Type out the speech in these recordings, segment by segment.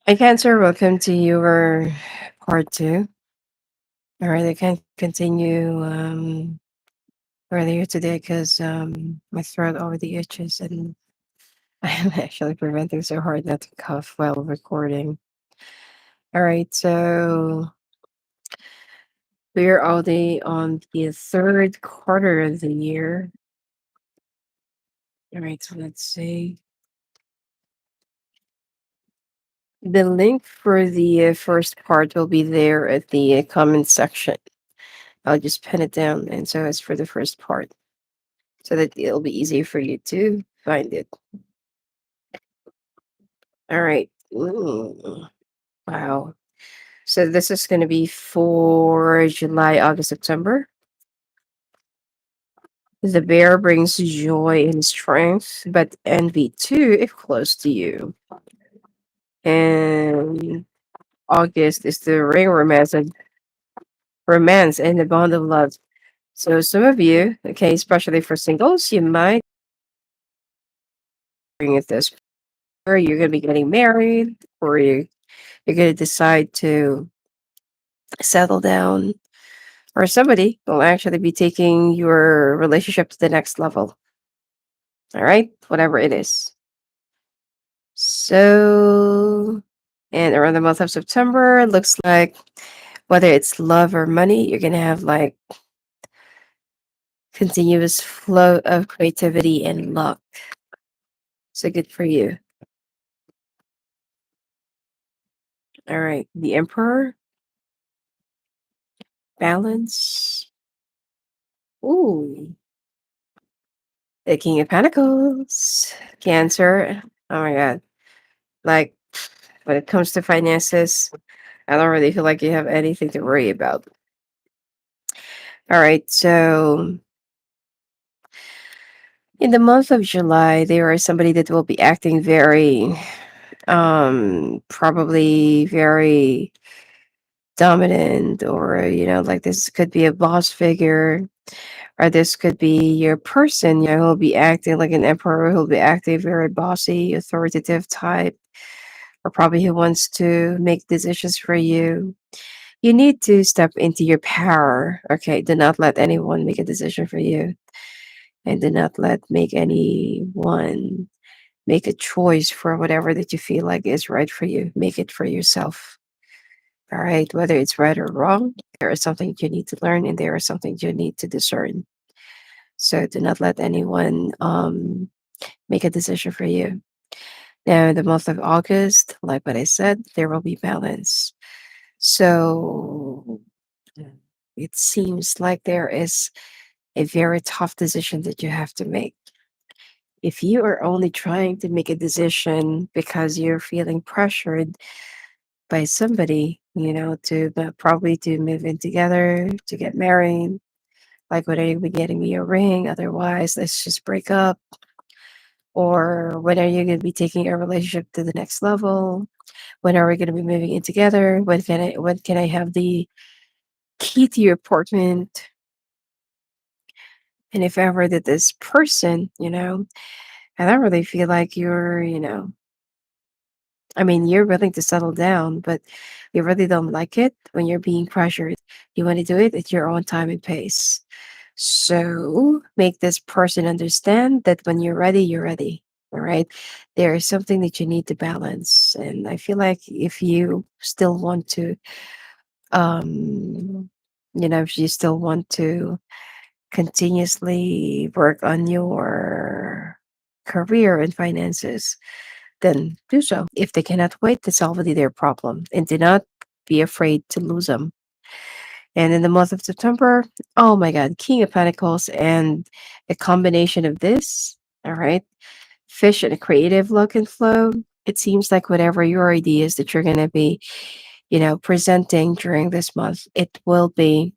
Hi, Cancer. Welcome to your part two. All right, I can't continue earlier today because my throat already itches and I'm actually preventing so hard not to cough while recording. All right, so we're already on the third quarter of the year. All right, so let's see. The link for the first part will be there at the comment section. I'll just pin it down, and so it's for the first part, so that it'll be easier for you to find it. All right. Ooh, wow. So this is going to be for July, August, September. The bear brings joy and strength, but envy too if close to you. And August is the ring romance and the bond of love. So some of you, okay, especially for singles, you might bring it this, or you're going to be getting married, or you're going to decide to settle down, or somebody will actually be taking your relationship to the next level. All right, whatever it is. So, and around the month of September, it looks like whether it's love or money, you're going to have like continuous flow of creativity and luck. So good for you. All right, the Emperor, balance. Ooh, the King of Pentacles, Cancer. Oh my God. Like, when it comes to finances, I don't really feel like you have anything to worry about. All right, so in the month of July, there is somebody that will be acting very, probably very dominant, or like this could be a boss figure, or this could be your person, who'll be acting like an emperor, who'll be acting very bossy, authoritative type, or probably who wants to make decisions for you. You need to step into your power. Okay, do not let anyone make a decision for you, and do not let make anyone make a choice for whatever that you feel like is right for you. Make it for yourself. All right, whether it's right or wrong, there is something you need to learn, and there is something you need to discern. So do not let anyone make a decision for you. Now, in the month of August, like what I said, there will be balance. So it seems like there is a very tough decision that you have to make. If you are only trying to make a decision because you're feeling pressured by somebody, to probably to move in together, to get married, like, when are you getting me a ring? Otherwise, let's just break up. Or when are you going to be taking our relationship to the next level? When are we going to be moving in together? When can I have the key to your apartment? And if ever that this person, I don't really feel like I mean, you're willing to settle down, but you really don't like it when you're being pressured. You want to do it at your own time and pace. So make this person understand that when you're ready, you're ready. All right. There is something that you need to balance. And I feel like if you still want to, um, if you still want to continuously work on your career and finances, then do so. If they cannot wait, that's already their problem. And do not be afraid to lose them. And in the month of September, oh my God, King of Pentacles and a combination of this, all right, fish and a creative look and flow. It seems like whatever your ideas that you're going to be, presenting during this month, it will be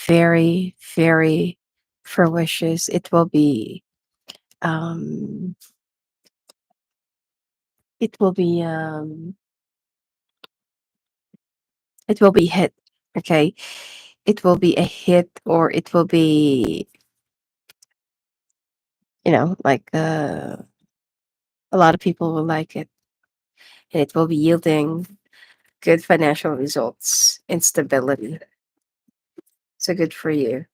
very, very fruitious. Um, it will be, it will be hit. Okay. It will be a hit, or it will be, like, a lot of people will like it. and it will be yielding good financial results and stability. So good for you.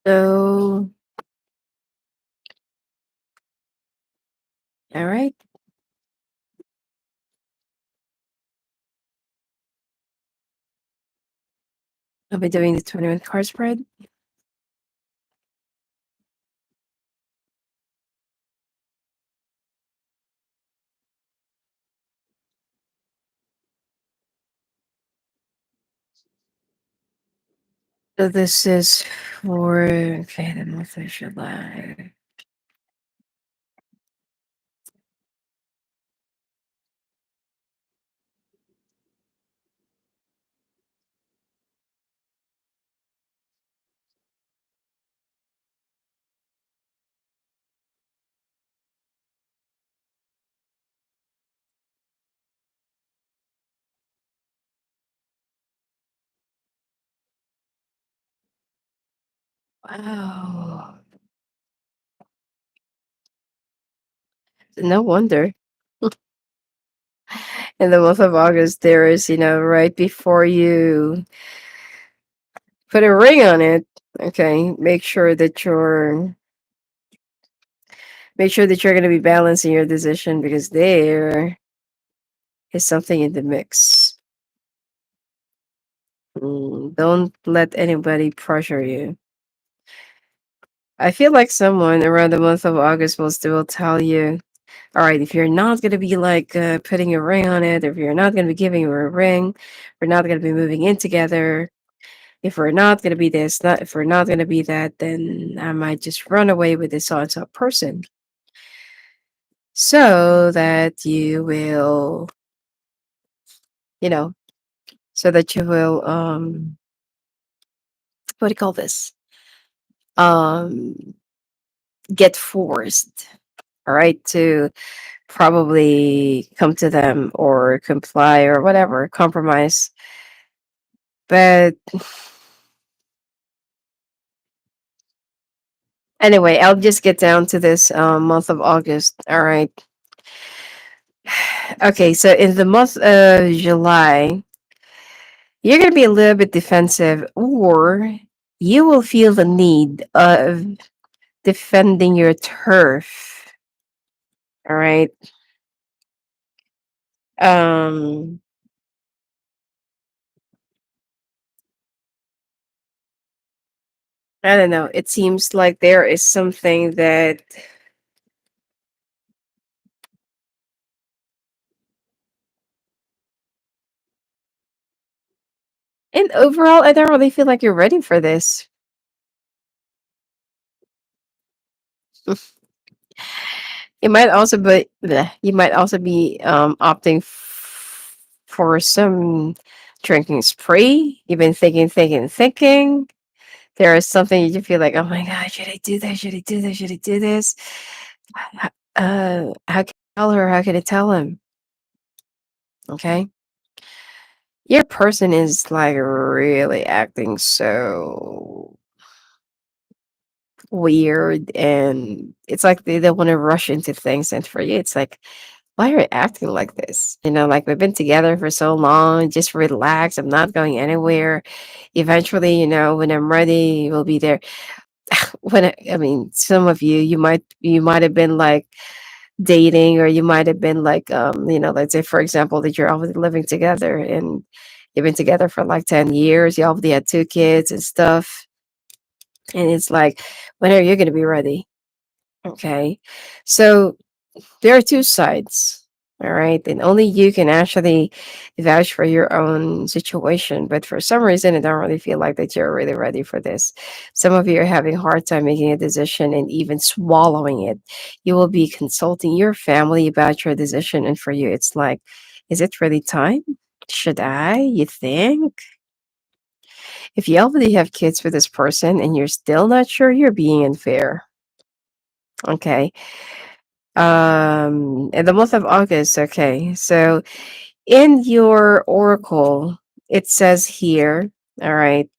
So, all right. I'll be doing the 21 card spread. So this is for, okay, the month of July. Wow. No wonder. In the month of August, there is, right before you put a ring on it, okay, make sure that you're going to be balancing your decision because there is something in the mix. Don't let anybody pressure you. I feel like someone around the month of August will tell you, all right, if you're not going to be like putting a ring on it, if you're not going to be giving her a ring, we're not going to be moving in together. If we're not going to be this, not if we're not going to be that, then I might just run away with this so and so person, so that you will, you know, so that you will, what do you call this? Um, get forced, all right, to probably come to them or comply or whatever, compromise. But anyway, I'll just get down to this month of August. All right. Okay, so in the month of July, you're going to be a little bit defensive, or you will feel the need of defending your turf. All right. Um, I don't know. It seems like there is something that, and overall, I don't really feel like you're ready for this. It might also be bleh, you might also be opting for some drinking spree. You've been thinking, thinking, thinking. There is something you feel like, oh my god, should I do this? Should I do this? Should I do this? How can I tell her? How can I tell him? Okay, your person is like really acting so weird, and it's like they don't want to rush into things. And for you, it's like, why are you acting like this? Like we've been together for so long, just relax. I'm not going anywhere. Eventually, when I'm ready, we'll be there. I mean, some of you might have been like dating, or you might have been like, let's say, for example, that you're already living together and you've been together for like 10 years. You already had 2 kids and stuff. And it's like, when are you going to be ready? Okay. So there are two sides. All right. And only you can actually vouch for your own situation. But for some reason, I don't really feel like that you're really ready for this. Some of you are having a hard time making a decision and even swallowing it. You will be consulting your family about your decision. And for you, it's like, is it really time? Should I? You think? If you already have kids with this person and you're still not sure, you're being unfair. Okay. In the month of August, okay. So in your oracle, it says here, all right,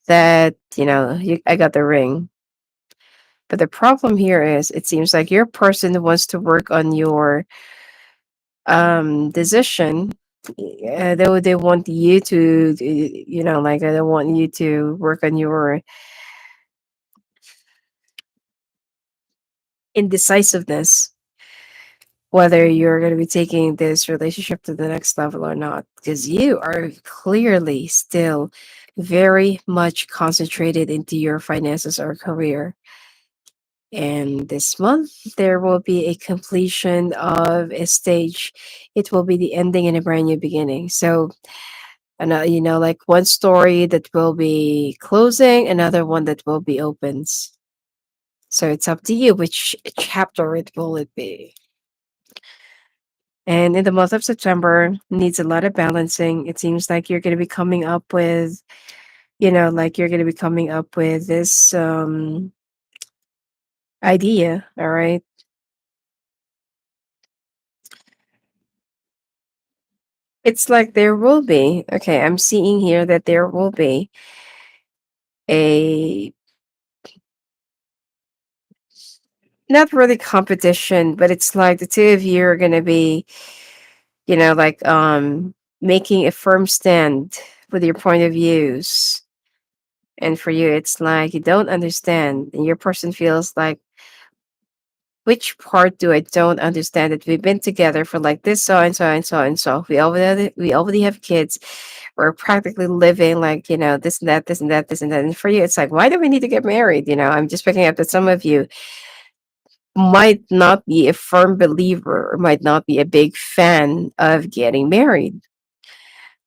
that I got the ring. But the problem here is it seems like your person wants to work on your decision. They want you to like they want you to work on your indecisiveness, whether you're going to be taking this relationship to the next level or not, because you are clearly still very much concentrated into your finances or career. And this month, there will be a completion of a stage. It will be the ending and a brand new beginning. So, like one story that will be closing, another one that will be opens. So it's up to you which chapter it will it be. And in the month of September, needs a lot of balancing. It seems like you're going to be coming up with, like you're going to be coming up with this idea. All right. It's like there will be, okay, I'm seeing here that there will be a, not really competition, but it's like the two of you are going to be, like making a firm stand with your point of views. And for you, it's like you don't understand, and your person feels like, which part do I don't understand? That we've been together for like this, so and so and so and so. We already have kids. We're practically living like this and that, this and that, this and that. And for you, it's like, why do we need to get married? I'm just picking up that some of you might not be a firm believer or might not be a big fan of getting married.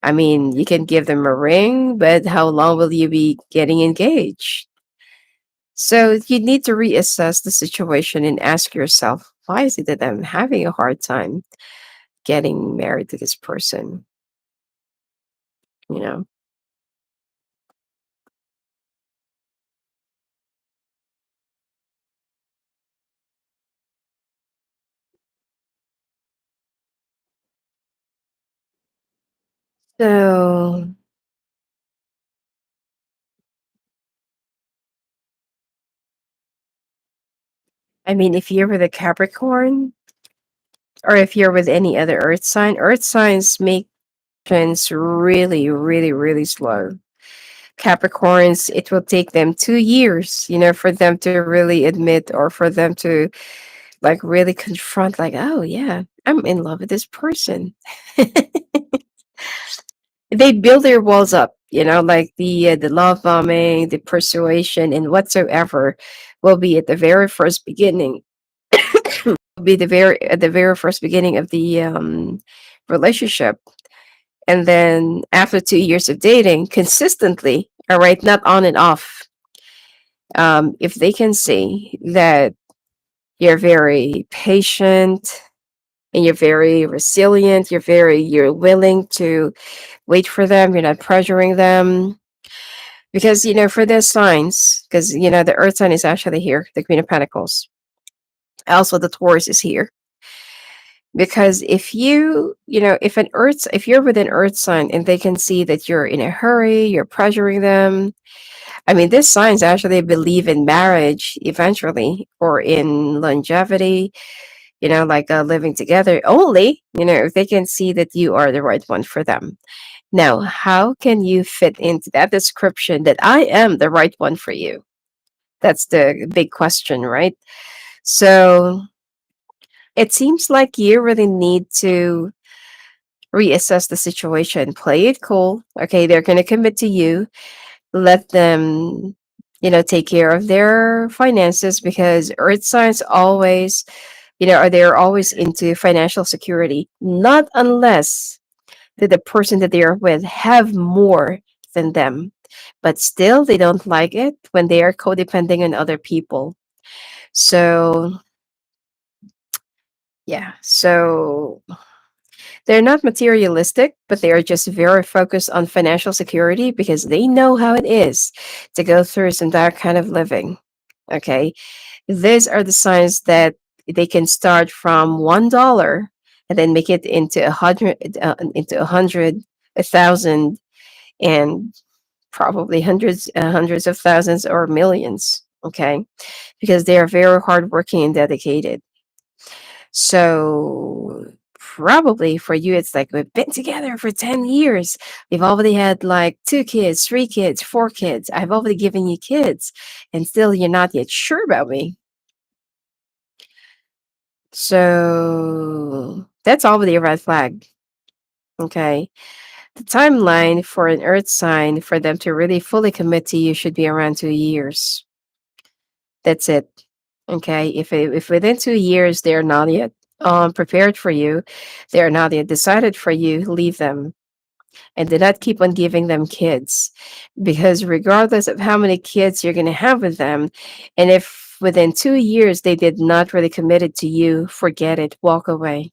I mean, you can give them a ring, but how long will you be getting engaged? So you need to reassess the situation and ask yourself, why is it that I'm having a hard time getting married to this person? You know? So, I mean, if you're with a Capricorn or if you're with any other earth signs make trends really, really, really slow. Capricorns, it will take them 2 years, for them to really admit or for them to like really confront, like, oh, yeah, I'm in love with this person. They build their walls up, like the love bombing, the persuasion, and whatsoever will be at the very first beginning. Will be the very first beginning of the relationship, and then after 2 years of dating consistently, all right, not on and off. If they can see that you're very patient and you're very resilient, you're willing to wait for them, you're not pressuring them. Because, for their signs, because, the earth sign is actually here, the Queen of Pentacles. Also, the Taurus is here. Because if you're with an earth sign and they can see that you're in a hurry, you're pressuring them. I mean, these signs actually believe in marriage eventually or in longevity, like living together only, if they can see that you are the right one for them. Now, how can you fit into that description that I am the right one for you? That's the big question, right? So it seems like you really need to reassess the situation, play it cool. Okay, they're going to commit to you. Let them, take care of their finances because earth signs always, are they're always into financial security, not unless that the person that they are with have more than them. But still, they don't like it when they are codepending on other people. So, yeah. So they're not materialistic, but they are just very focused on financial security because they know how it is to go through some that kind of living. Okay. These are the signs that they can start from $1 and then make it into 100, into 100, 1,000, and probably hundreds of thousands or millions. Okay, because they are very hardworking and dedicated. So probably for you, it's like we've been together for 10 years. We've already had like 2 kids, 3 kids, 4 kids. I've already given you kids, and still you're not yet sure about me. So that's already a red flag. Okay. The timeline for an earth sign for them to really fully commit to you should be around 2 years. That's it. Okay. If within 2 years they're not yet prepared for you, they're not yet decided for you, leave them and do not keep on giving them kids, because regardless of how many kids you're going to have with them, and if within 2 years they did not really committed to you, forget it, walk away.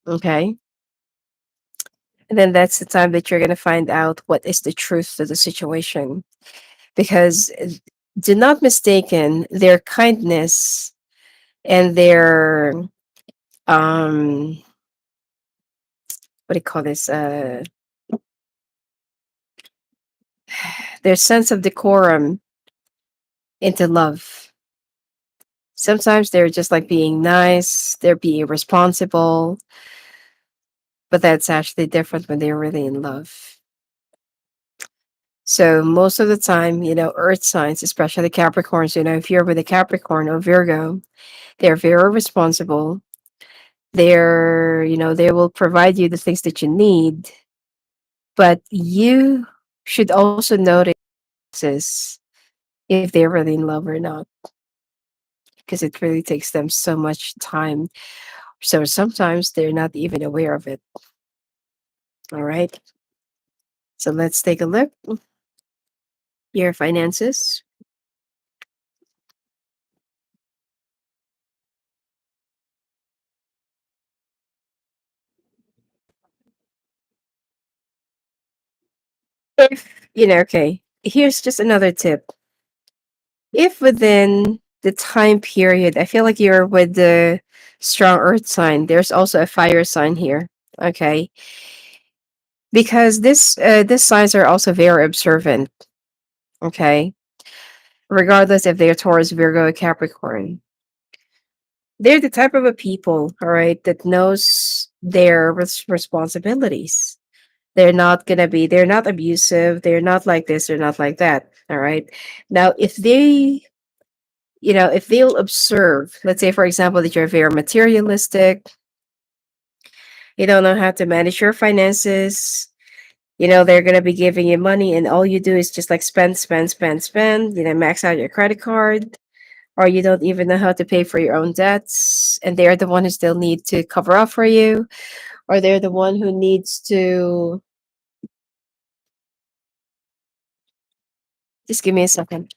Okay. And then that's the time that you're going to find out what is the truth to the situation. Because do not mistaken their kindness and their um what do you call this, their sense of decorum into love. Sometimes they're just like being nice, they're being responsible, but that's actually different when they're really in love. So most of the time, earth signs, especially Capricorns, if you're with a Capricorn or Virgo, they're very responsible. They will provide you the things that you need, but you should also notice if they're really in love or not, because it really takes them so much time. So sometimes they're not even aware of it. All right. So let's take a look. Your finances. Okay, here's just another tip. If within the time period, I feel like you're with the strong earth sign, there's also a fire sign here. Okay. Because these signs are also very observant. Okay. Regardless if they're Taurus, Virgo, or Capricorn. They're the type of a people, all right, that knows their responsibilities. They're not abusive, they're not like this, they're not like that. All right. Now, if they'll observe, let's say, for example, that you're very materialistic, you don't know how to manage your finances, they're going to be giving you money and all you do is just like spend, spend, spend, spend, max out your credit card, or you don't even know how to pay for your own debts, and they're the one who still need to cover up for you, or they're the one who needs to just give me a second.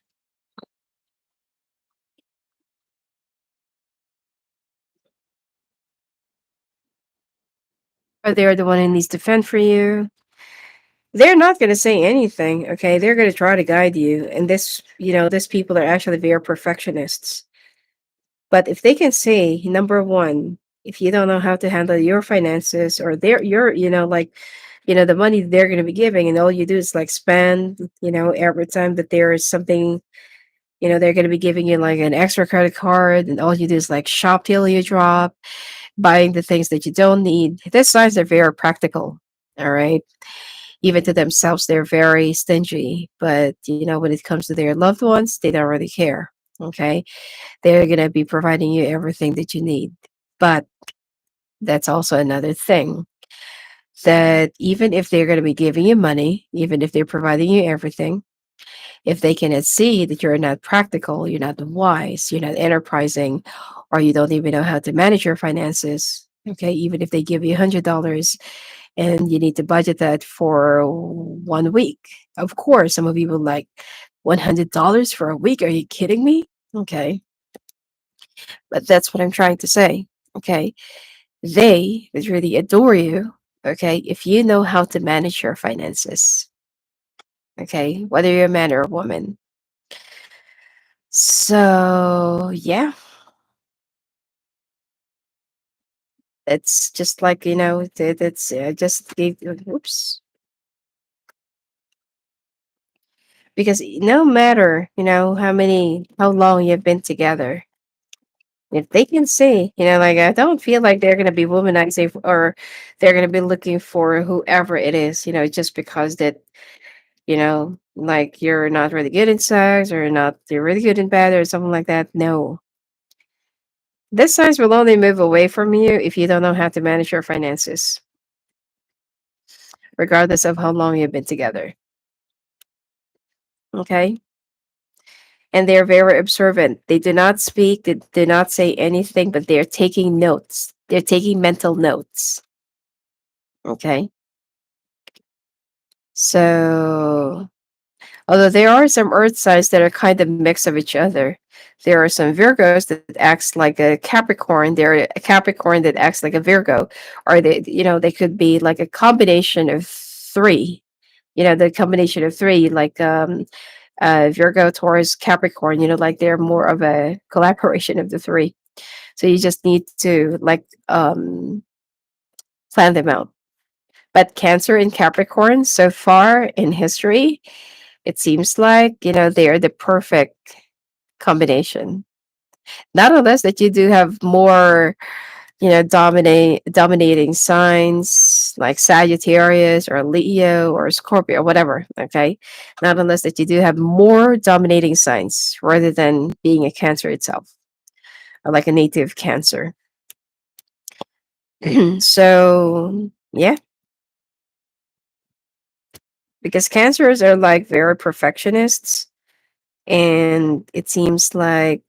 Or they're the one who needs to fend for you. They're not going to say anything, okay? They're going to try to guide you. And these people are actually very perfectionists. But if they can say, number one, if you don't know how to handle your finances, or the money they're going to be giving, and all you do is like spend, every time that there is something, they're going to be giving you like an extra credit card, and all you do is like shop till you drop, buying the things that you don't need. These signs are very practical. All right. Even to themselves, they're very stingy. But when it comes to their loved ones, they don't really care. Okay. They're gonna be providing you everything that you need. But that's also another thing, that even if they're gonna be giving you money, even if they're providing you everything, if they cannot see that you're not practical, you're not wise, you're not enterprising, or you don't even know how to manage your finances, okay, even if they give you $100 and you need to budget that for 1 week. Of course, some of you will like, $100 for a week? Are you kidding me? Okay, but that's what I'm trying to say. Okay, they would really adore you. Okay, if you know how to manage your finances. Okay, whether you're a man or a woman. So yeah, it's just like it's just oops, because no matter how long you've been together, if they can see, like I don't feel like they're gonna be womanizing or they're gonna be looking for whoever it is, just because that like you're not really good in sex or not you're really good in bed or something like that. No, this signs will only move away from you if you don't know how to manage your finances, regardless of how long you've been together. Okay. And they're very observant. They do not speak, they do not say anything, but they're taking notes. They're taking mental notes. Okay. So, although there are some earth signs that are kind of mix of each other, there are some Virgos that acts like a Capricorn. They're a Capricorn that acts like a Virgo, or they could be like a combination of three. The combination of three, like Virgo, Taurus, Capricorn. Like they're more of a collaboration of the three. So you just need to like plan them out. But Cancer and Capricorn, so far in history, it seems like they are the perfect combination. Not unless that you do have more dominating signs like Sagittarius or Leo or Scorpio, whatever. Okay, not unless that you do have more dominating signs rather than being a Cancer itself or like a native Cancer. So yeah, because Cancers are like very perfectionists, and it seems like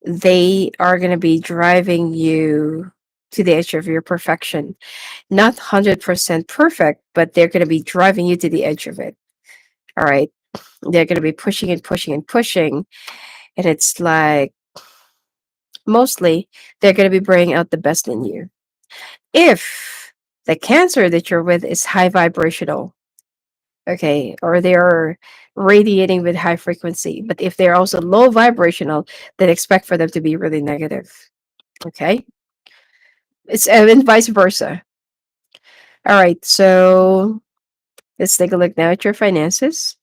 they are going to be driving you to the edge of your perfection. Not 100% perfect, but they're going to be driving you to the edge of it. All right. They're going to be pushing and pushing and pushing. And it's like mostly they're going to be bringing out the best in you. If the Cancer that you're with is high vibrational, okay, or they are radiating with high frequency, but if they're also low vibrational, then expect for them to be really negative. Okay. It's and vice versa. All right, so let's take a look now at your finances.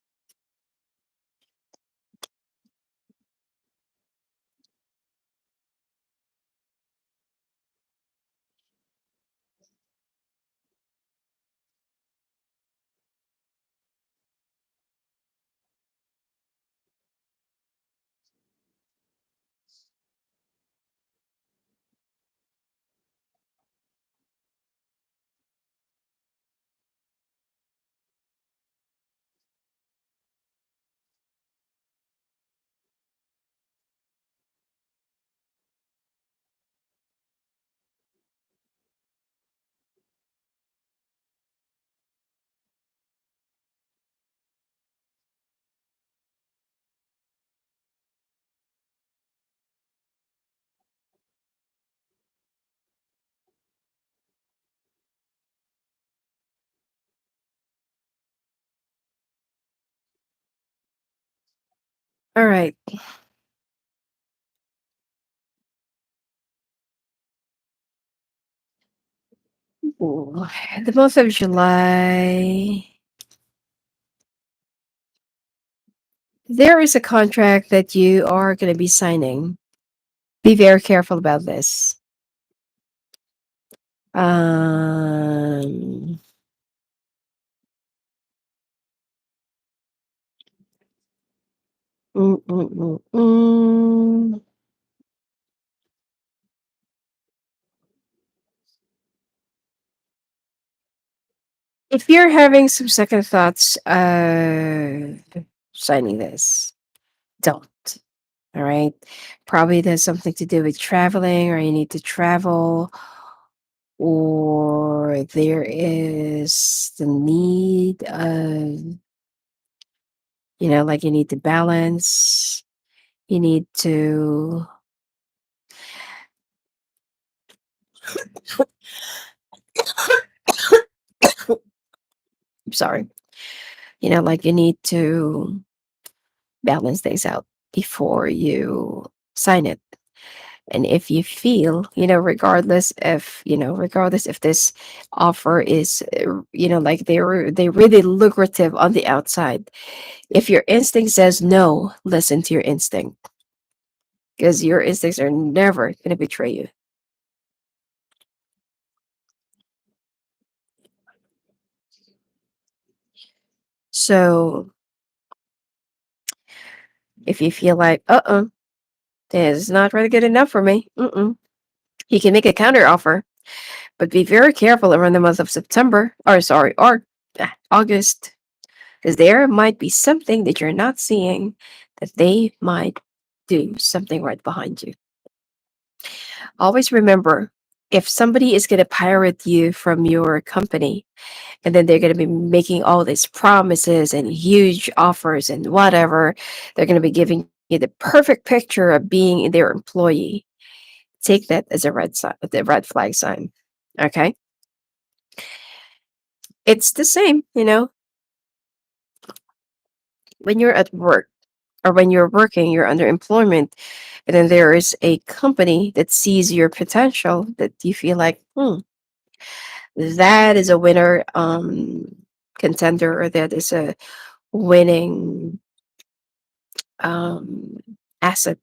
All right. Ooh, the month of July, there is a contract that you are going to be signing. Be very careful about this. Um, mm, mm, mm, mm. If you're having some second thoughts, signing this, don't. All right. Probably there's something to do with traveling, or you need to travel, or there is the need of, like you need to balance, you need to, I'm sorry, like you need to balance things out. before you sign it. And if you feel, regardless if this offer is, like they really lucrative on the outside, if your instinct says no, listen to your instinct, because your instincts are never going to betray you. So if you feel like, this is not really good enough for me, you can make a counter offer, but be very careful around the month of September, or August, because there might be something that you're not seeing that they might do something right behind you. Always remember, if somebody is going to pirate you from your company, and then they're going to be making all these promises and huge offers and whatever, they're going to be giving you the perfect picture of being their employee. Take that as a the red flag sign. Okay, it's the same, when you're at work, or when you're working, you're under employment, and then there is a company that sees your potential, that you feel like, that is a winner, contender, or that is a winning, um, asset.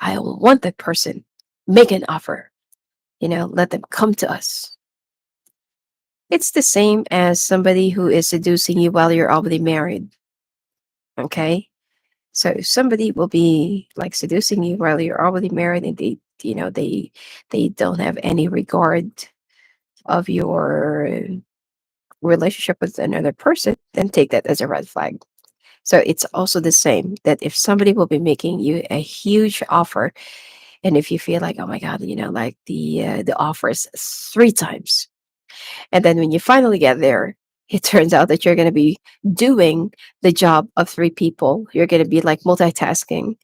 I want that person. Make an offer. Let them come to us. It's the same as somebody who is seducing you while you're already married. Okay, so somebody will be like seducing you while you're already married, and they don't have any regard of your relationship with another person. Then take that as a red flag. So it's also the same, that if somebody will be making you a huge offer, and if you feel like, oh my god, like the offer is 3 times, and then when you finally get there, it turns out that you're going to be doing the job of 3 people. You're going to be like multitasking.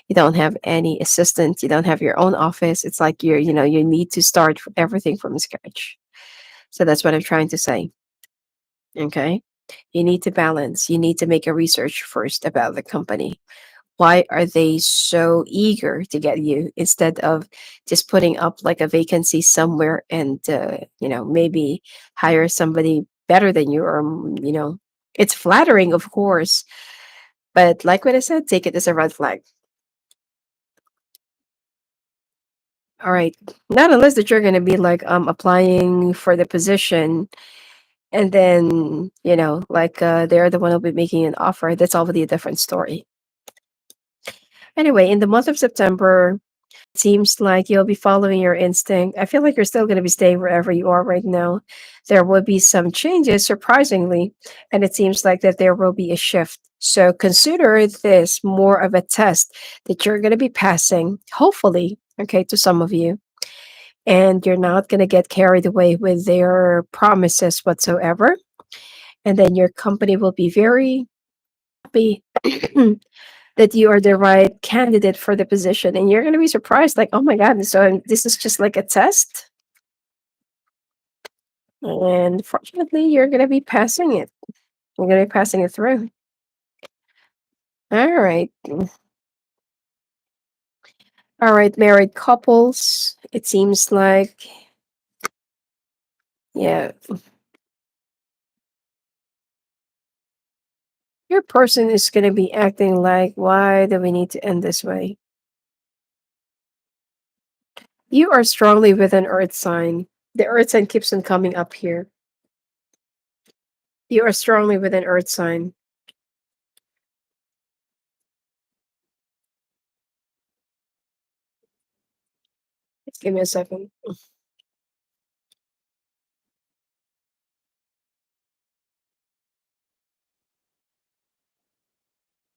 You don't have any assistants. You don't have your own office. It's like you need to start everything from scratch. So that's what I'm trying to say. Okay. You need to balance. You need to make a research first about the company. Why are they so eager to get you, instead of just putting up like a vacancy somewhere, and maybe hire somebody better than you, or it's flattering, of course, but like what I said, take it as a red flag. All right, not unless that you're going to be like applying for the position, and then like they're the one who'll be making an offer. That's already a different story. Anyway, in the month of September, seems like you'll be following your instinct. I feel like you're still going to be staying wherever you are right now. There will be some changes, surprisingly, and it seems like that there will be a shift. So consider this more of a test that you're going to be passing, hopefully, okay, to some of you. And you're not going to get carried away with their promises whatsoever. And then your company will be very happy that you are the right candidate for the position, and you're going to be surprised, like, oh my god, so this is just like a test, and fortunately you're going to be passing it. You're going to be passing it through. All right. All right, married couples, it seems like, yeah, your person is going to be acting like, why do we need to end this way? You are strongly with an earth sign. The earth sign keeps on coming up here. You are strongly with an earth sign. Give me a second.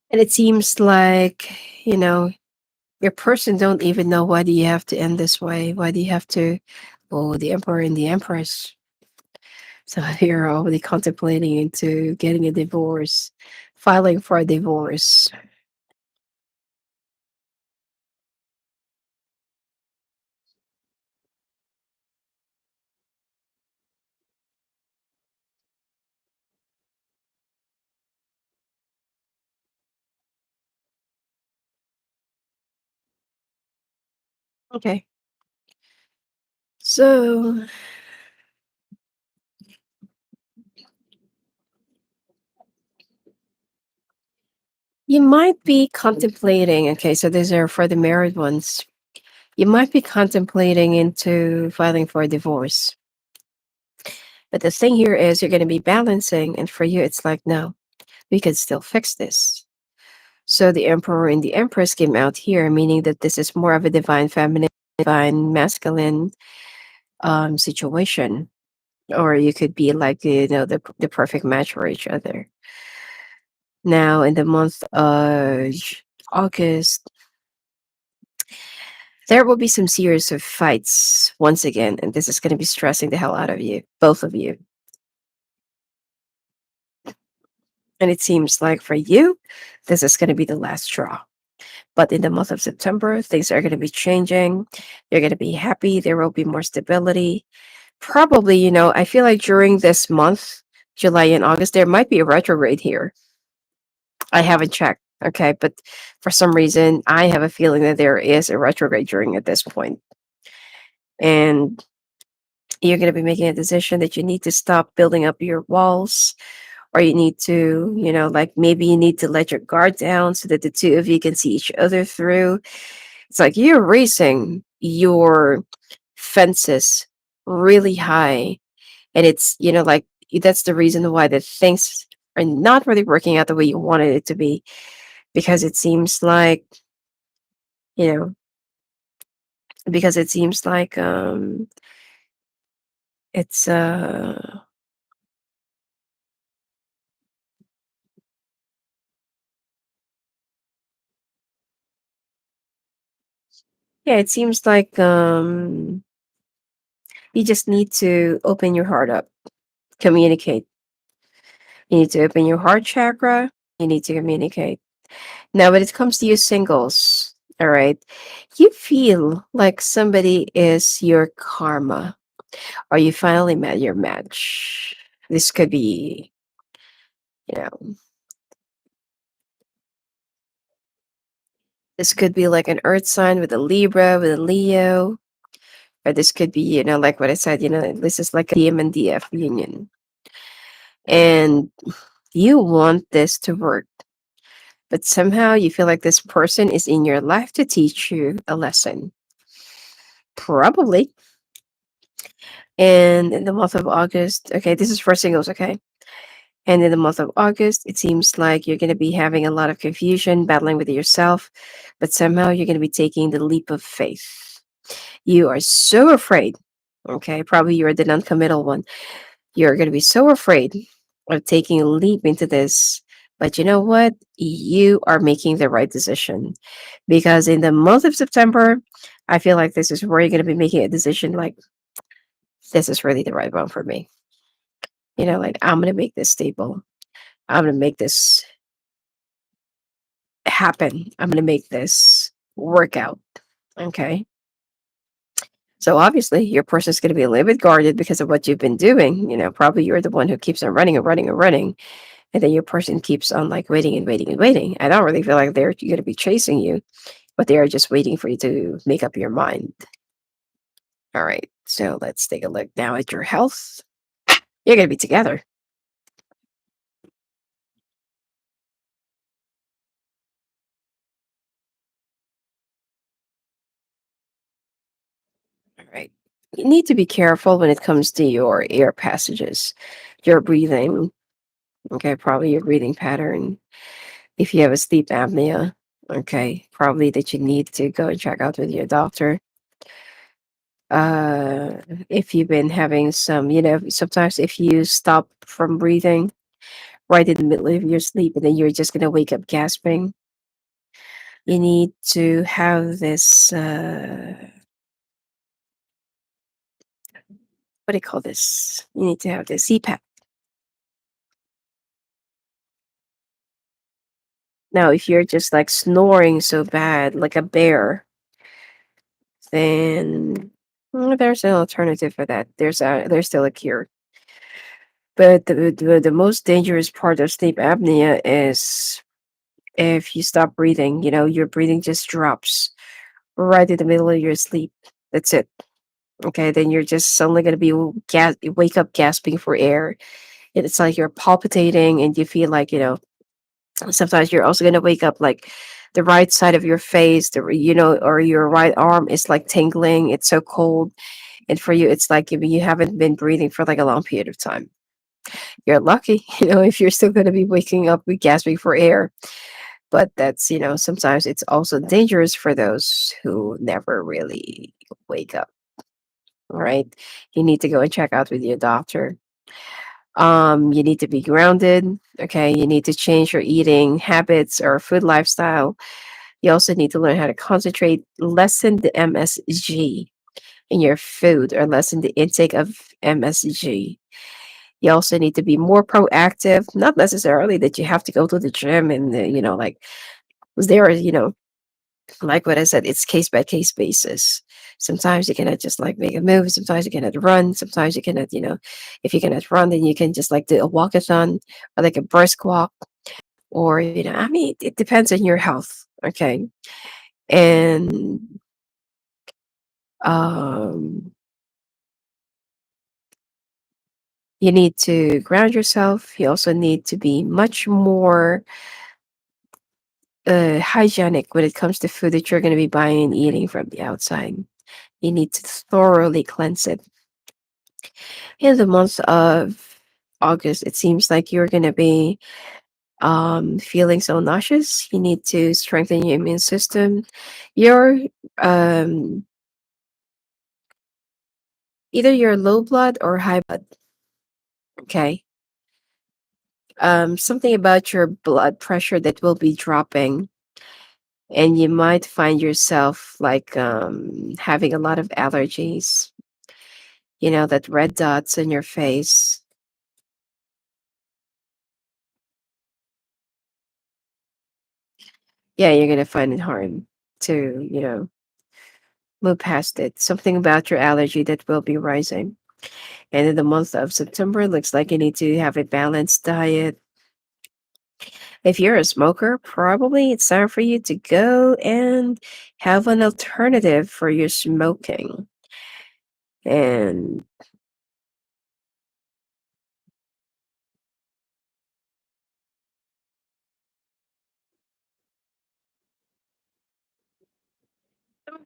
And it seems like, you know, your person don't even know, why do you have to end this way? Why do you have to, oh, the emperor and the empress. So you're already contemplating into getting a divorce, filing for a divorce. Okay. So you might be contemplating, okay, so these are for the married ones. You might be contemplating into filing for a divorce. But the thing here is you're going to be balancing, and for you, it's like, no, we can still fix this. So the emperor and the empress came out here, meaning that this is more of a divine feminine, divine masculine situation. Or you could be like, the perfect match for each other. Now, in the month of August, there will be some series of fights once again, and this is going to be stressing the hell out of you, both of you. And it seems like for you, this is going to be the last straw. But in the month of September, things are going to be changing. You're going to be happy. There will be more stability. Probably, I feel like during this month, July and August, there might be a retrograde here. I haven't checked. Okay. But for some reason, I have a feeling that there is a retrograde during at this point. And you're going to be making a decision that you need to stop building up your walls, or you need to, like maybe you need to let your guard down so that the two of you can see each other through. It's like you're raising your fences really high. And it's, like that's the reason why the things are not really working out the way you wanted it to be. Because it seems like, you know, because it seems like it's yeah, it seems like you just need to open your heart up, communicate. You need to open your heart chakra. You need to communicate. Now, when it comes to you singles, all right, you feel like somebody is your karma, or you finally met your match. This could be, you know, this could be like an earth sign with a Libra, with a Leo, or this could be, like what I said, this is like a DM and DF union. And you want this to work, but somehow you feel like this person is in your life to teach you a lesson. Probably. And in the month of August, okay, this is for singles, okay? And in the month of August, it seems like you're going to be having a lot of confusion, battling with yourself, but somehow you're going to be taking the leap of faith. You are so afraid, okay? Probably you're the non committal one. You're going to be so afraid of taking a leap into this. But you know what? You are making the right decision. Because in the month of September, I feel like this is where you're going to be making a decision like, this is really the right one for me. Like, I'm going to make this stable. I'm going to make this happen. I'm going to make this work out. Okay. So obviously, your person's going to be a little bit guarded because of what you've been doing. Probably you're the one who keeps on running and running and running. And then your person keeps on like waiting and waiting and waiting. I don't really feel like they're going to be chasing you, but they are just waiting for you to make up your mind. All right. So let's take a look now at your health. You're going to be together. All right. You need to be careful when it comes to your air passages, your breathing. Okay. Probably your breathing pattern. If you have a sleep apnea, okay, probably that you need to go and check out with your doctor. Uh, if you've been having some, sometimes if you stop from breathing right in the middle of your sleep and then you're just gonna wake up gasping, you need to have this. What do you call this? You need to have this CPAP. Now, if you're just like snoring so bad, like a bear, then there's an alternative for that. There's still a cure. But the most dangerous part of sleep apnea is if you stop breathing, your breathing just drops right in the middle of your sleep. That's it. Okay, then you're just suddenly gonna be wake up gasping for air. And it's like you're palpitating, and you feel like, sometimes you're also gonna wake up like the right side of your face, or your right arm is like tingling. It's so cold, and for you, it's like you haven't been breathing for like a long period of time. You're lucky, if you're still gonna be waking up with gasping for air. But that's, sometimes it's also dangerous for those who never really wake up. All right, you need to go and check out with your doctor. You need to be grounded. Okay, you need to change your eating habits or food lifestyle. You also need to learn how to concentrate, lessen the MSG in your food, or lessen the intake of MSG. You also need to be more proactive, not necessarily that you have to go to the gym and, like, 'cause there are, like what I said, it's case by case basis. Sometimes you cannot just like make a move. Sometimes you cannot run. Sometimes you cannot, if you cannot run, then you can just like do a walkathon or like a brisk walk, or, I mean, it depends on your health. Okay. And, um, you need to ground yourself. You also need to be much more hygienic when it comes to food that you're going to be buying and eating from the outside. You need to thoroughly cleanse it. In the month of August, it seems like you're going to be feeling so nauseous. You need to strengthen your immune system. Your um, Either your low blood or high blood. Okay. Something about your blood pressure that will be dropping, and you might find yourself like having a lot of allergies. That red dots in your face. Yeah, you're gonna find it hard to, move past it. Something about your allergy that will be rising. And in the month of September, looks like you need to have a balanced diet. If you're a smoker, probably it's time for you to go and have an alternative for your smoking. And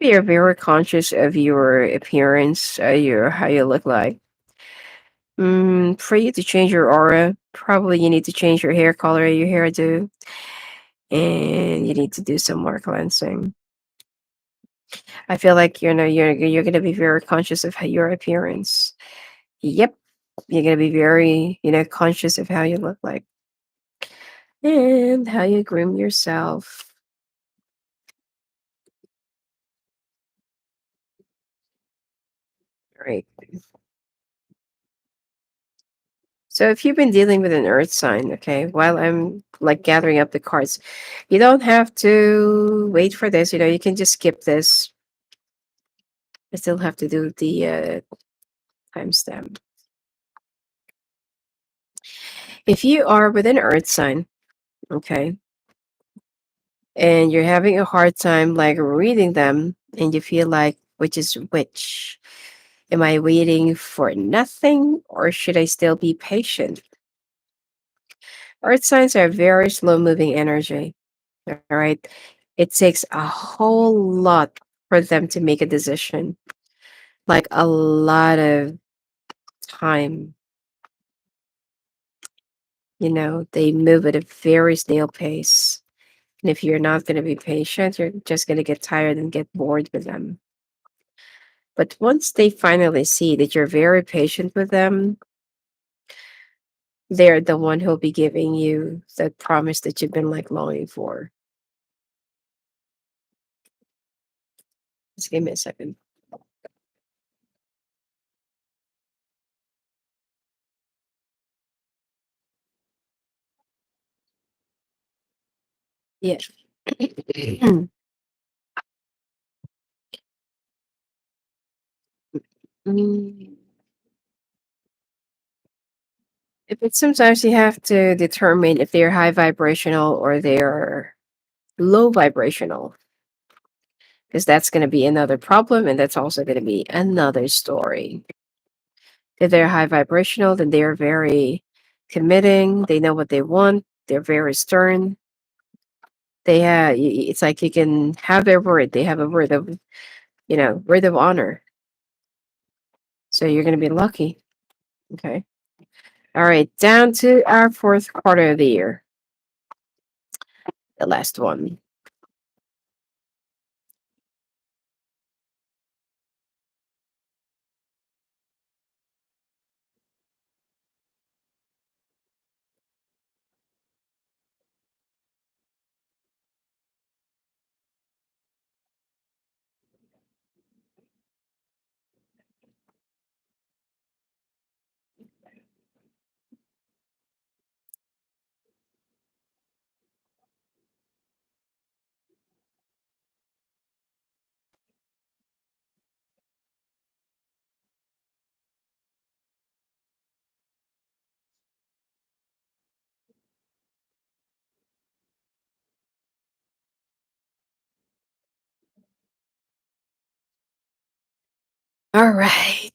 you're very conscious of your appearance, your how you look like. For you to change your aura, probably you need to change your hair color, your hairdo, and you need to do some more cleansing. I feel like, you're gonna be very conscious of your appearance. Yep, you're gonna be very, conscious of how you look like and how you groom yourself. Right. So if you've been dealing with an earth sign, okay, while I'm like gathering up the cards, you don't have to wait for this. You can just skip this. I still have to do the timestamp. If you are with an earth sign, okay, and you're having a hard time like reading them, and you feel like which is which, am I waiting for nothing, or should I still be patient? Earth signs are very slow moving energy. All right. It takes a whole lot for them to make a decision, like a lot of time. They move at a very snail pace. And if you're not going to be patient, you're just going to get tired and get bored with them. But once they finally see that you're very patient with them, they're the one who'll be giving you that promise that you've been like longing for. Just give me a second. Yeah. Mm, but sometimes you have to determine if they're high vibrational or they're low vibrational. because that's going to be another problem, and that's also going to be another story. If they're high vibrational, then they're very committing. They know what they want. They're very stern. They have. It's like you can have their word. They have a word of, word of honor. So you're going to be lucky. Okay. All right. Down to our fourth quarter of the year. The last one. All right.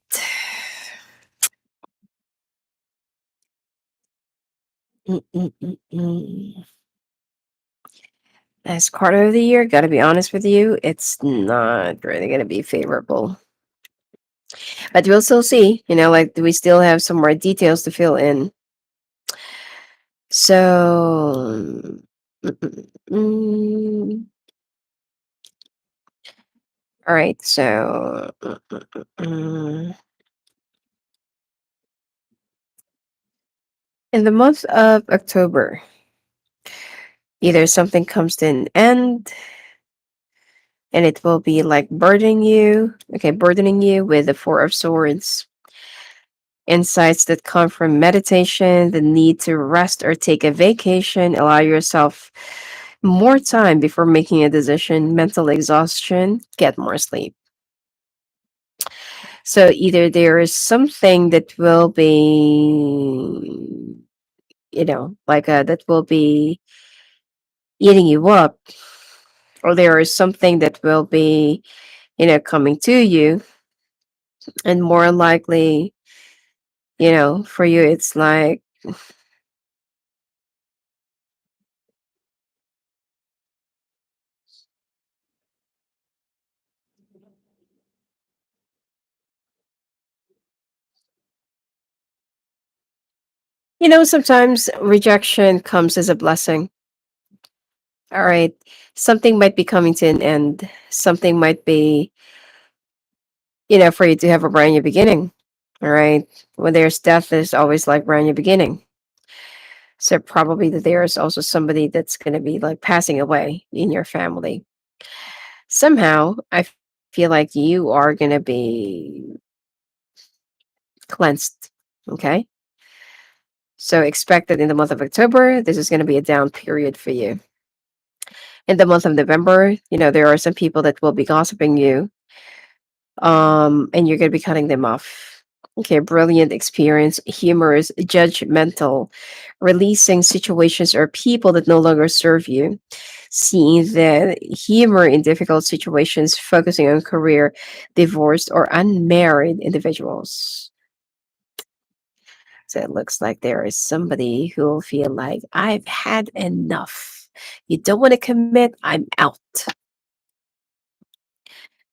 Mm-mm-mm-mm. Last quarter of the year, gotta be honest with you, it's not really gonna be favorable. But we'll still see, like we still have some more details to fill in. So, mm, all right. So, in the month of October, either something comes to an end, and it will be like burdening you with the Four of Swords. Insights that come from meditation, the need to rest or take a vacation, allow yourself more time before making a decision, mental exhaustion, get more sleep. So either there is something that will be, that will be eating you up, or there is something that will be, coming to you, and more likely, for you, it's like, sometimes rejection comes as a blessing. All right. Something might be coming to an end. Something might be, for you to have a brand new beginning. All right. When there's death, there's always like brand new beginning. So probably that there is also somebody that's going to be like passing away in your family. Somehow, feel like you are going to be cleansed. Okay. So expect that in the month of October, this is going to be a down period for you. In the month of November, there are some people that will be gossiping you, and you're going to be cutting them off. Okay, brilliant experience, humorous, judgmental, releasing situations or people that no longer serve you, seeing the humor in difficult situations, focusing on career, divorced, or unmarried individuals. So it looks like there is somebody who will feel like, I've had enough. You don't want to commit, I'm out.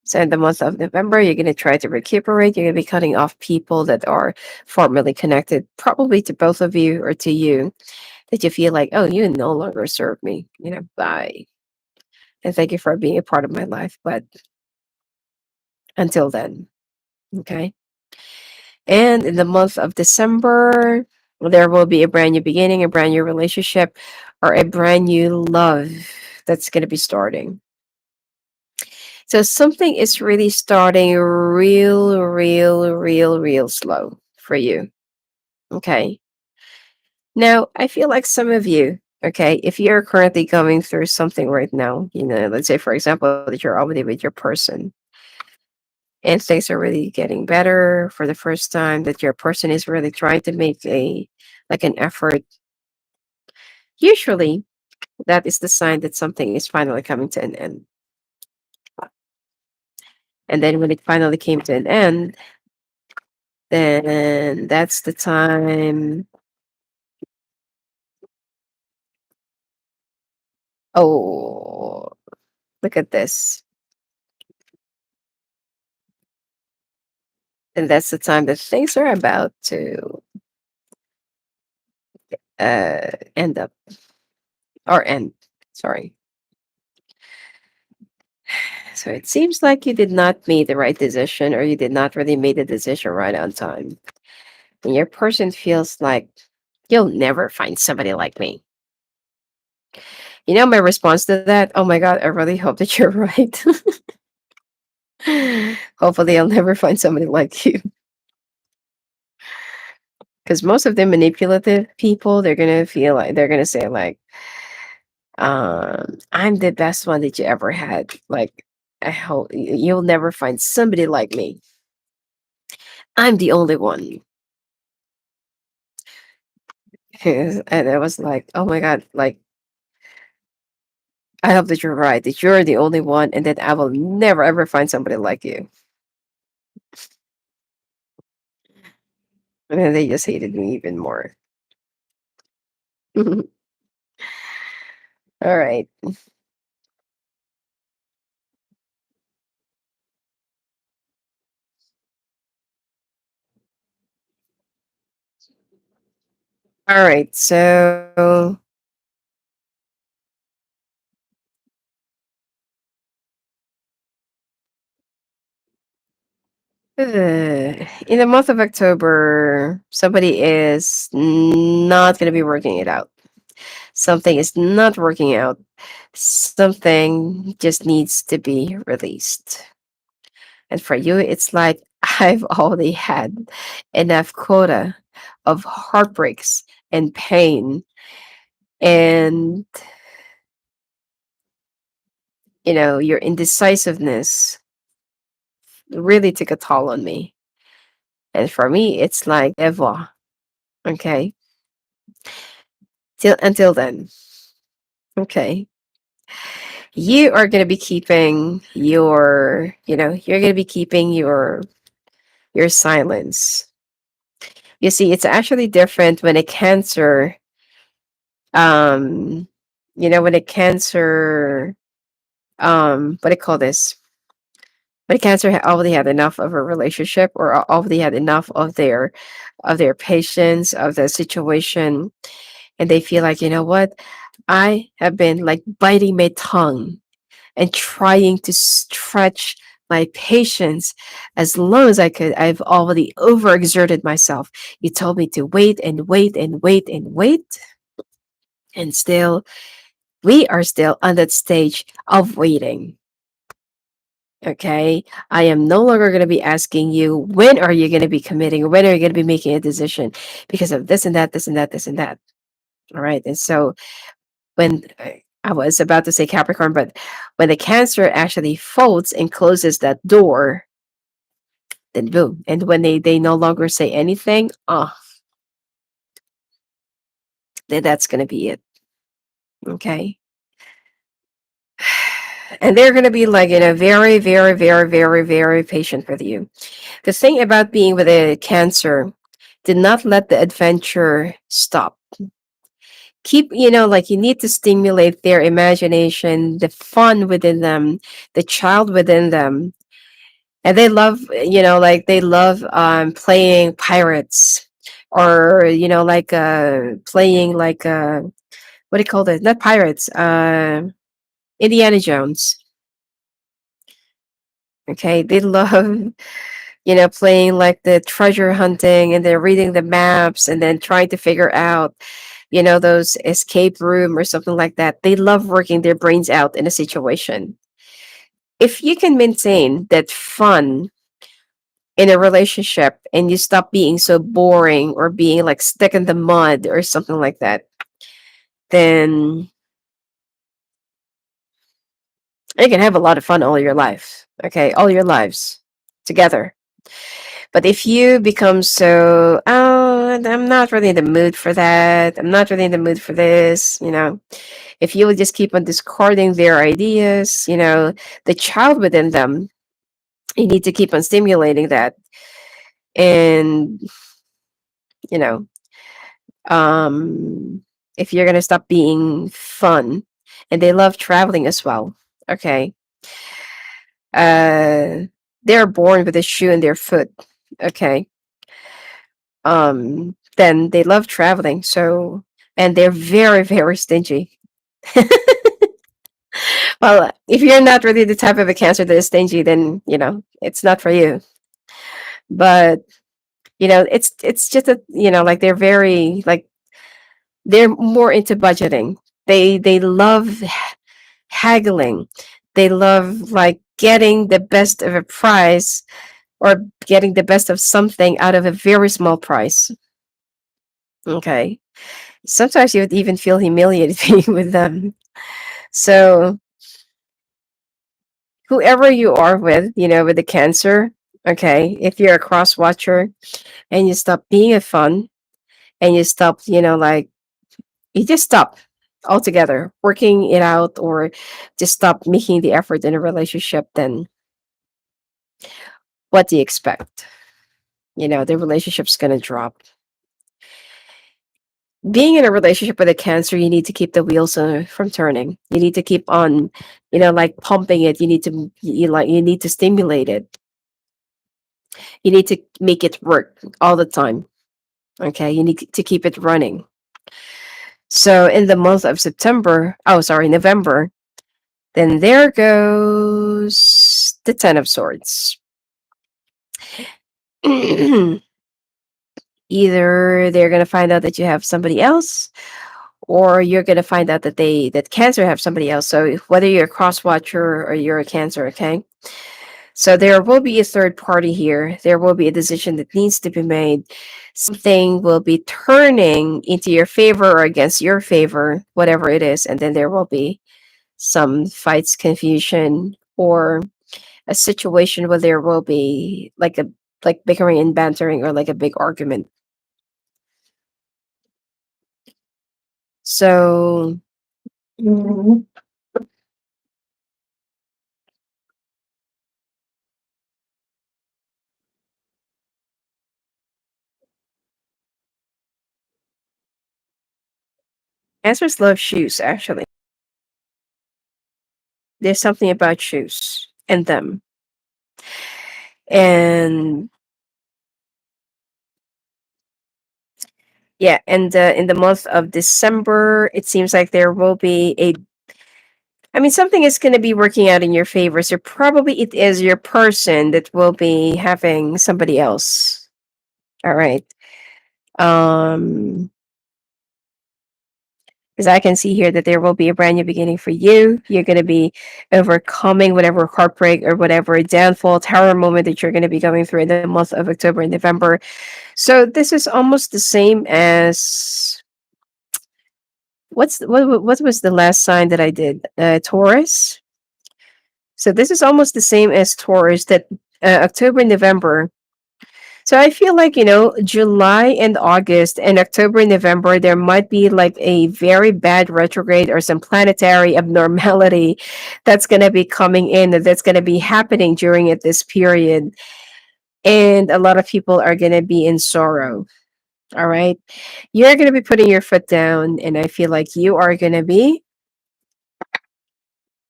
So in the month of November, you're going to try to recuperate. You're going to be cutting off people that are formerly connected, probably to both of you or to you, that you feel like, oh, you no longer serve me. Bye. And thank you for being a part of my life. But until then, okay. And in the month of December, there will be a brand new beginning, a brand new relationship, or a brand new love that's going to be starting. So something is really starting real slow for you. Okay. Now, I feel like some of you, okay, if you're currently going through something right now, let's say, for example, that you're already with your person and things are really getting better for the first time, that your person is really trying to make an effort. Usually, that is the sign that something is finally coming to an end. And then when it finally came to an end, then that's the time. Oh, look at this. And that's the time that things are about to end up or end. Sorry. So it seems like you did not make the right decision, or you did not really make the decision right on time. And your person feels like you'll never find somebody like me. You know my response to that? Oh my god, I really hope that you're right. Hopefully I'll never find somebody like you. Because most of the manipulative people, they're gonna feel like they're gonna say like, I'm the best one that you ever had. Like, I hope you'll never find somebody like me. I'm the only one. And I was like, oh my god, like, I hope that you're right, that you're the only one, and that I will never ever find somebody like you. And then they just hated me even more. All right. All right. So in the month of October, somebody is not going to be working it out. Something is not working out. Something just needs to be released. And for you, it's like I've already had enough quota of heartbreaks and pain. And, your indecisiveness really took a toll on me. And for me, it's like, ever. Okay. Until then. Okay. You are going to be keeping you're going to be keeping your silence. You see, it's actually different when a cancer, um, when a cancer, what do you call this? When a cancer already had enough of a relationship, or already had enough of their patience, of the situation, and they feel like, you know what? I have been like biting my tongue and trying to stretch my patience as long as I could. I've already overexerted myself. You told me to wait and wait and wait and wait. And still, we are still on that stage of waiting. Okay. I am no longer going to be asking you, when are you going to be committing? When are you going to be making a decision? Because of this and that, this and that, this and that. All right. And so when I was about to say Capricorn, but when the Cancer actually folds and closes that door, then boom. And when they no longer say anything, then that's gonna be it. Okay. And they're gonna be like, very, very, very, very, very patient with you. The thing about being with a Cancer, did not let the adventure stop. Keep, like, you need to stimulate their imagination, the fun within them, the child within them. And they love, like they love playing pirates, or like playing like what do you call it? Not pirates, Indiana Jones. Okay, they love playing like the treasure hunting, and they're reading the maps and then trying to figure out those escape room or something like that. They love working their brains out in a situation. If you can maintain that fun in a relationship, and you stop being so boring or being like stuck in the mud or something like that, then you can have a lot of fun all your life. Okay, all your lives together. But if you become so, oh, I'm not really in the mood for that, I'm not really in the mood for this, if you would just keep on discarding their ideas, the child within them You need to keep on stimulating that. And, you know, um, if you're going to stop being fun, and they love traveling as well. Okay. Uh, they're born with a shoe in their foot. Okay. Then they love traveling. So, and they're very, very stingy. Well, if you're not really the type of a Cancer that is stingy, then it's not for you. But it's just that like they're very like they're more into budgeting. They love haggling. They love like getting the best of a price or getting the best of something out of a very small price. Okay. Sometimes you would even feel humiliated being with them. So whoever you are with, with the Cancer, okay, if you're a cross watcher and you stop being a fun and you stop, like you just stop altogether working it out or just stop making the effort in a relationship, then what do you expect? The relationship's gonna drop. Being in a relationship with a Cancer, you need to keep the wheels from turning. You need to keep on, like pumping it. You need to stimulate it. You need to make it work all the time. Okay, you need to keep it running. So in the month of November, then there goes the Ten of Swords. Either they're gonna find out that you have somebody else, or you're gonna find out that Cancer have somebody else. So whether you're a cross watcher or you're a Cancer, okay. So there will be a third party here. There will be a decision that needs to be made. Something will be turning into your favor or against your favor, whatever it is, and then there will be some fights, confusion, or a situation where there will be like bickering and bantering or like a big argument. So Answers love shoes, actually. There's something about shoes and them. And yeah, and in the month of December, it seems like there will be something is going to be working out in your favor. So probably it is your person that will be having somebody else. All right. Um, because I can see here that there will be a brand new beginning for you. You're going to be overcoming whatever heartbreak or whatever downfall, tower moment that you're going to be going through in the month of October and November. So this is almost the same as what was the last sign that I did? Taurus. So this is almost the same as Taurus, that October, November. So I feel like, July and August and October and November, there might be like a very bad retrograde or some planetary abnormality that's going to be coming in, that's going to be happening during this period. And a lot of people are going to be in sorrow. All right. You're going to be putting your foot down. And I feel like you are going to be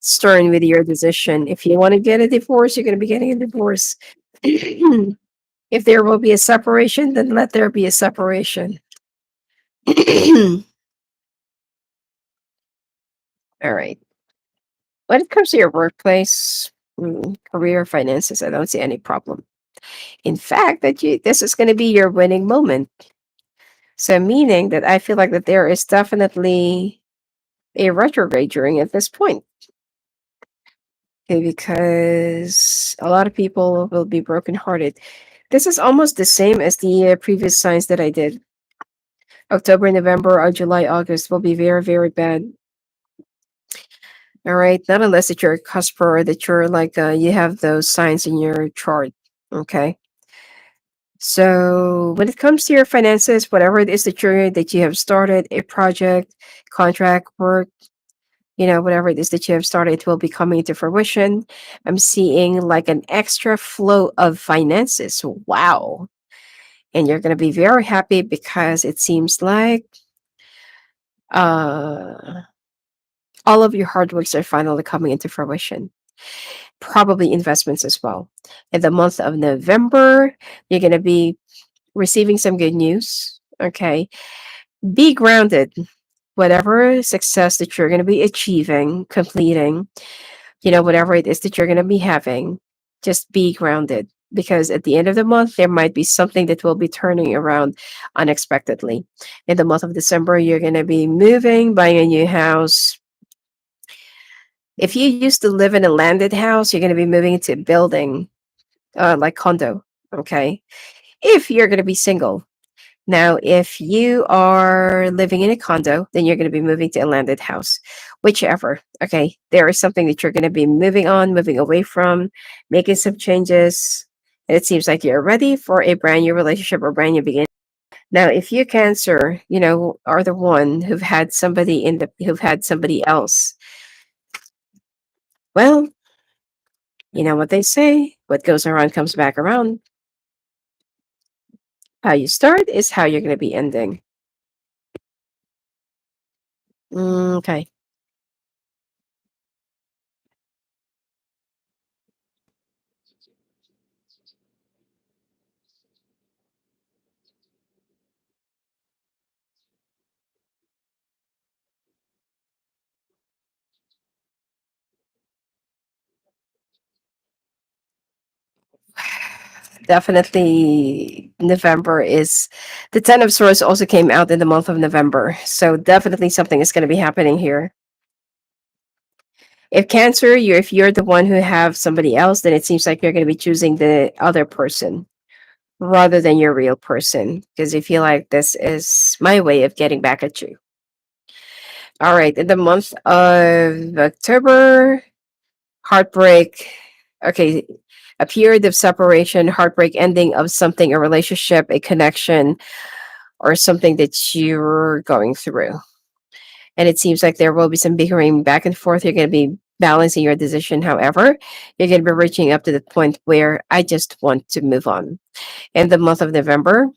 stern with your decision. If you want to get a divorce, you're going to be getting a divorce. If there will be a separation, then let there be a separation. All right. When it comes to your workplace, career, finances, I don't see any problem. In fact, this is going to be your winning moment. So, meaning that I feel like that there is definitely a retrograde during at this point. Okay, because a lot of people will be brokenhearted. This is almost the same as the previous signs that I did. October, November, or July, August will be very, very bad. All right, not unless that you're a cusper or that you're like you have those signs in your chart. Okay. So when it comes to your finances, whatever it is that you have started, a project, contract, work, Whatever it is that you have started, it will be coming to fruition. I'm seeing like an extra flow of finances. Wow. And you're going to be very happy because it seems like uh, all of your hard works are finally coming into fruition. Probably investments as well. In the month of November, you're going to be receiving some good news. Okay. Be grounded. Whatever success that you're going to be achieving, completing, whatever it is that you're going to be having, just be grounded. Because at the end of the month, there might be something that will be turning around unexpectedly. In the month of December, you're going to be moving, buying a new house. If you used to live in a landed house, you're going to be moving into a building, like condo. Okay. If you're going to be single. Now, if you are living in a condo, then you're going to be moving to a landed house, whichever. Okay. There is something that you're going to be moving on, moving away from, making some changes. And it seems like you're ready for a brand new relationship or brand new beginning. Now, if you Cancer, are the one who've had somebody else, well, you know what they say, what goes around comes back around. How you start is how you're going to be ending. Okay. Definitely November is the Ten of Swords also came out in the month of November. So definitely something is going to be happening here. If Cancer, if you're the one who have somebody else, then it seems like you're going to be choosing the other person rather than your real person because you feel like this is my way of getting back at you. All right, in the month of October, heartbreak. Okay, a period of separation, heartbreak, ending of something, a relationship, a connection, or something that you're going through. And it seems like there will be some bickering back and forth. You're going to be balancing your decision. However, you're going to be reaching up to the point where I just want to move on. In the month of November,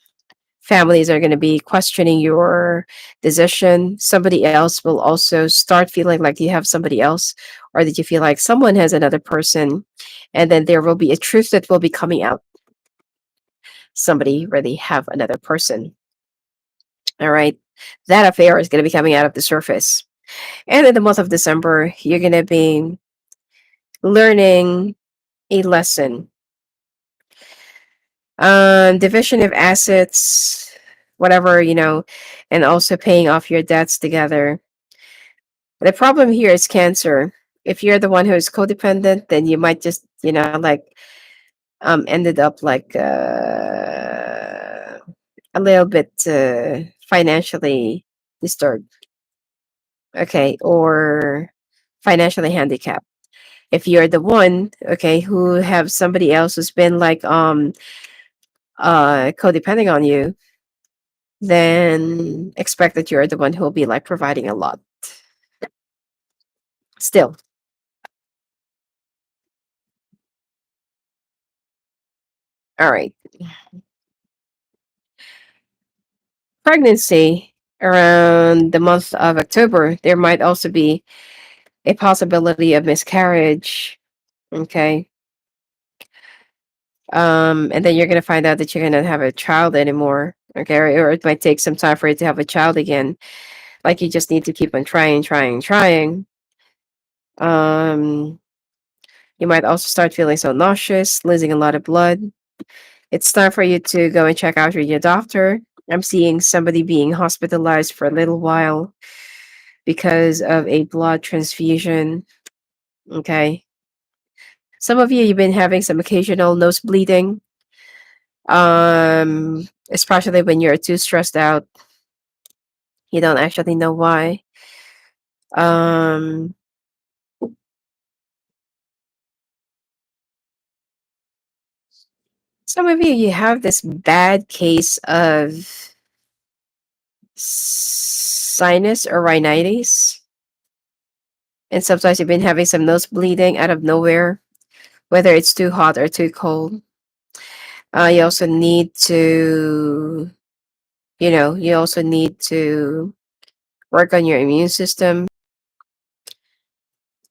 families are going to be questioning your decision. Somebody else will also start feeling like you have somebody else, or that you feel like someone has another person. And then there will be a truth that will be coming out. Somebody really have another person. All right. That affair is going to be coming out of the surface. And in the month of December, you're going to be learning a lesson. Division of assets, whatever, and also paying off your debts together. The problem here is Cancer. If you're the one who is codependent, then you might just, like ended up like a little bit financially disturbed, okay, or financially handicapped. If you're the one, okay, who have somebody else who's been like codepending on you, then expect that you're the one who will be like providing a lot. Still, all right. Pregnancy around the month of October, there might also be a possibility of miscarriage. Okay. And then you're gonna find out that you're gonna have a child anymore. Okay, or it might take some time for you to have a child again. Like you just need to keep on trying, trying, trying. Um, you might also start feeling so nauseous, losing a lot of blood. It's time for you to go and check out with your doctor. I'm seeing somebody being hospitalized for a little while because of a blood transfusion. Okay. Some of you, you've been having some occasional nose bleeding. Especially when you're too stressed out. You don't actually know why. Um, some of you, you have this bad case of sinus or rhinitis. And sometimes you've been having some nose bleeding out of nowhere, whether it's too hot or too cold. You also need to, you also need to work on your immune system.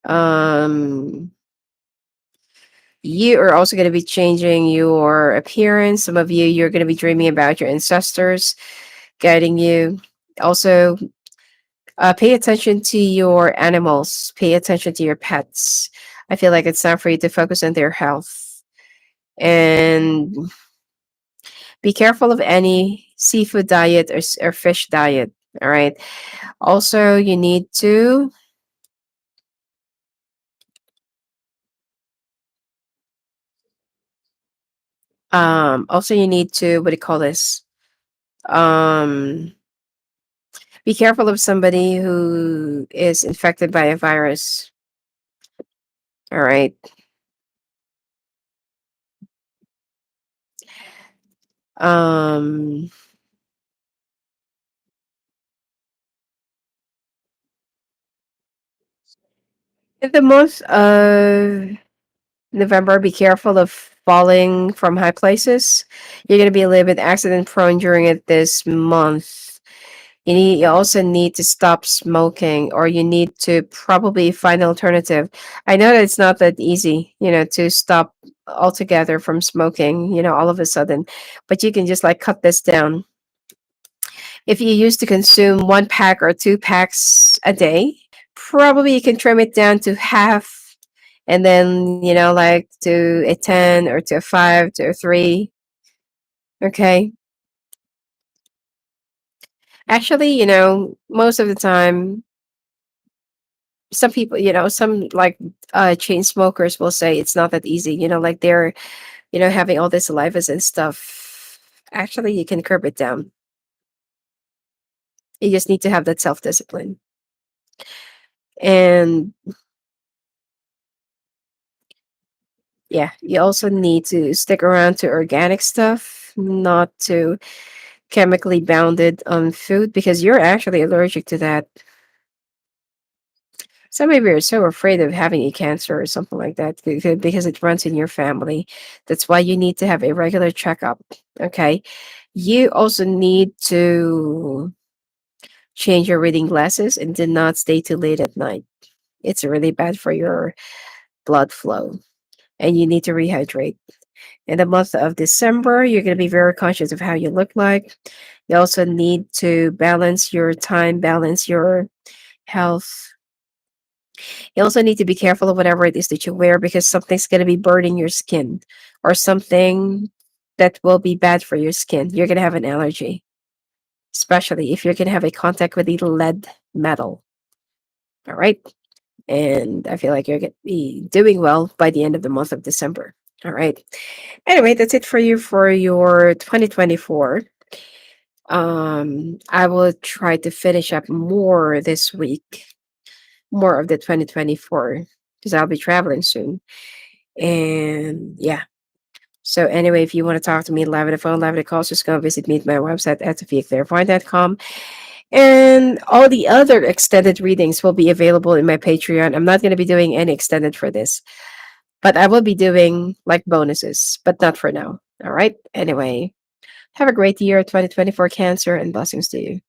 Um, you are also going to be changing your appearance. Some of you, you're going to be dreaming about your ancestors guiding you. Also, pay attention to your animals. Pay attention to your pets. I feel like it's time for you to focus on their health. And be careful of any seafood diet or fish diet. All right. Also, you need to also you need to, what do you call this? Um be careful of somebody who is infected by a virus. All right. Um in the month of November, be careful of falling from high places. You're going to be a little bit accident prone during it this month. You also need to stop smoking, or you need to probably find an alternative. I know that it's not that easy, to stop altogether from smoking, all of a sudden, but you can just like cut this down. If you used to consume 1 pack or 2 packs a day, probably you can trim it down to half, and then, like to a 10 or to a 5 to a 3. Okay. Actually, most of the time, some people, some like chain smokers will say it's not that easy, like they're, having all this salivas and stuff. Actually, you can curb it down. You just need to have that self discipline. And yeah, you also need to stick around to organic stuff, not to chemically bounded food, because you're actually allergic to that. Some maybe are so afraid of having a cancer or something like that because it runs in your family. That's why you need to have a regular checkup. Okay. You also need to change your reading glasses and do not stay too late at night. It's really bad for your blood flow, and you need to rehydrate. In the month of December, you're going to be very conscious of how you look like. You also need to balance your time, balance your health. You also need to be careful of whatever it is that you wear, because something's going to be burning your skin, or something that will be bad for your skin. You're going to have an allergy, especially if you're going to have a contact with the lead metal. All right. And I feel like you're going to be doing well by the end of the month of December. All right. Anyway, that's it for you for your 2024. I will try to finish up more this week, more of the 2024, because I'll be traveling soon. And yeah. So anyway, if you want to talk to me live on the phone, live on the calls, just go visit me at my website at sophiaclairvoyant.com. And all the other extended readings will be available in my Patreon. I'm not going to be doing any extended for this, but I will be doing like bonuses, but not for now. All right. Anyway, have a great year, 2024 Cancer, and blessings to you.